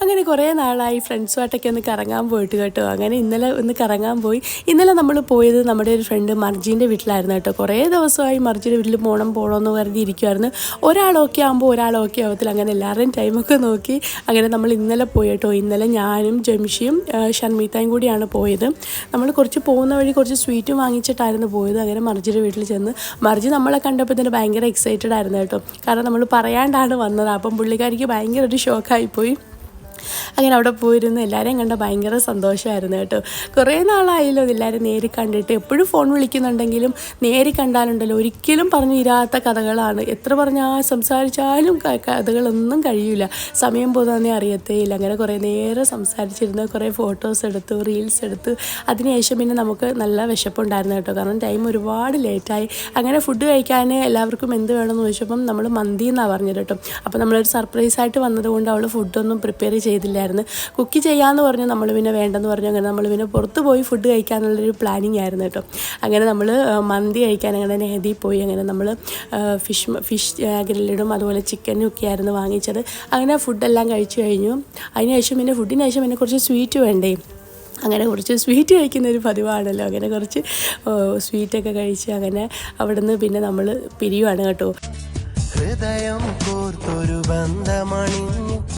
അങ്ങനെ കുറേ നാളായി ഫ്രണ്ട്സുമായിട്ടൊക്കെ ഒന്ന് കറങ്ങാൻ പോയിട്ട് കേട്ടോ. അങ്ങനെ ഇന്നലെ ഒന്ന് കറങ്ങാൻ പോയി. ഇന്നലെ നമ്മൾ പോയത് നമ്മുടെ ഒരു ഫ്രണ്ട് മർജീൻ്റെ വീട്ടിലായിരുന്നു കേട്ടോ. കുറേ ദിവസമായി മർജീൻ്റെ വീട്ടിൽ പോകണമെന്ന് കരുതി ഇരിക്കുമായിരുന്നു. ഒരാളൊക്കെ ആകുമ്പോൾ ഒരാളൊക്കെ ആവത്തില്ല. അങ്ങനെ എല്ലാവരുടെയും ടൈമൊക്കെ നോക്കി അങ്ങനെ നമ്മൾ ഇന്നലെ പോയി കേട്ടോ. ഇന്നലെ ഞാനും ജംഷിയും ഷൺമീത്തയും കൂടിയാണ് പോയത്. നമ്മൾ കുറച്ച് പോകുന്ന വഴി കുറച്ച് സ്വീറ്റും വാങ്ങിച്ചിട്ടായിരുന്നു പോയത്. അങ്ങനെ മർജിയുടെ വീട്ടിൽ ചെന്ന് മർജി നമ്മളെ കണ്ടപ്പോൾ തന്നെ ഭയങ്കര എക്സൈറ്റഡ് ആയിരുന്നു കേട്ടോ. കാരണം നമ്മൾ പറയാണ്ടാണ് വന്നത്. അപ്പം പുള്ളിക്കാരിക്ക് ഭയങ്കര ഒരു ഷോക്കായിപ്പോയി. അങ്ങനെ അവിടെ പോയിരുന്നു എല്ലാവരെയും കണ്ട ഭയങ്കര സന്തോഷമായിരുന്നു കേട്ടോ. കുറേ നാളായല്ലോ എല്ലാവരും നേരി കണ്ടിട്ട്. എപ്പോഴും ഫോൺ വിളിക്കുന്നുണ്ടെങ്കിലും നേരി കണ്ടാലുണ്ടല്ലോ ഒരിക്കലും പറഞ്ഞു തീരാത്ത കഥകളാണ്. എത്ര പറഞ്ഞാൽ സംസാരിച്ചാലും കഥകളൊന്നും കഴിയില്ല. സമയം പോകുന്നതന്നെ അറിയത്തേയില്ല. അങ്ങനെ കുറേ നേരം സംസാരിച്ചിരുന്നു, കുറേ ഫോട്ടോസ് എടുത്തു, റീൽസ് എടുത്തു. അതിനുശേഷം പിന്നെ നമുക്ക് നല്ല വിശപ്പുണ്ടായിരുന്നു കേട്ടോ. കാരണം ടൈം ഒരുപാട് ലേറ്റായി. അങ്ങനെ ഫുഡ് കഴിക്കാൻ എല്ലാവർക്കും എന്ത് വേണമെന്ന് ചോദിച്ചപ്പം നമ്മൾ മന്തി എന്നാണ് പറഞ്ഞത് കേട്ടോ. അപ്പോൾ നമ്മളൊരു സർപ്രൈസായിട്ട് വന്നതുകൊണ്ട് അവൾ ഫുഡൊന്നും പ്രിപ്പയർ ചെയ്തില്ലായിരുന്നു. കുക്ക് ചെയ്യാമെന്ന് പറഞ്ഞു. നമ്മൾ പിന്നെ വേണ്ടെന്ന് പറഞ്ഞു. അങ്ങനെ നമ്മൾ പിന്നെ പുറത്ത് പോയി ഫുഡ് കഴിക്കാനുള്ളൊരു പ്ലാനിങ് ആയിരുന്നു കേട്ടോ. അങ്ങനെ നമ്മൾ മന്തി കഴിക്കാൻ അങ്ങനെ നെഹദി പോയി. അങ്ങനെ നമ്മൾ ഫിഷ് ഗ്രില്ലിടും അതുപോലെ ചിക്കനും ഒക്കെ ആയിരുന്നു വാങ്ങിച്ചത്. അങ്ങനെ ഫുഡെല്ലാം കഴിച്ചു കഴിഞ്ഞു. അതിനുശേഷം പിന്നെ ഫുഡിന് ശേഷം പിന്നെ കുറച്ച് സ്വീറ്റ് വേണ്ടേ. അങ്ങനെ കുറച്ച് സ്വീറ്റ് കഴിക്കുന്നൊരു പതിവാണല്ലോ. അങ്ങനെ കുറച്ച് സ്വീറ്റൊക്കെ കഴിച്ച് അങ്ങനെ അവിടെ നിന്ന് പിന്നെ നമ്മൾ പിരിയുവാണ് കേട്ടോ. ഹൃദയം കോർത്തൊരു ബന്ധമണി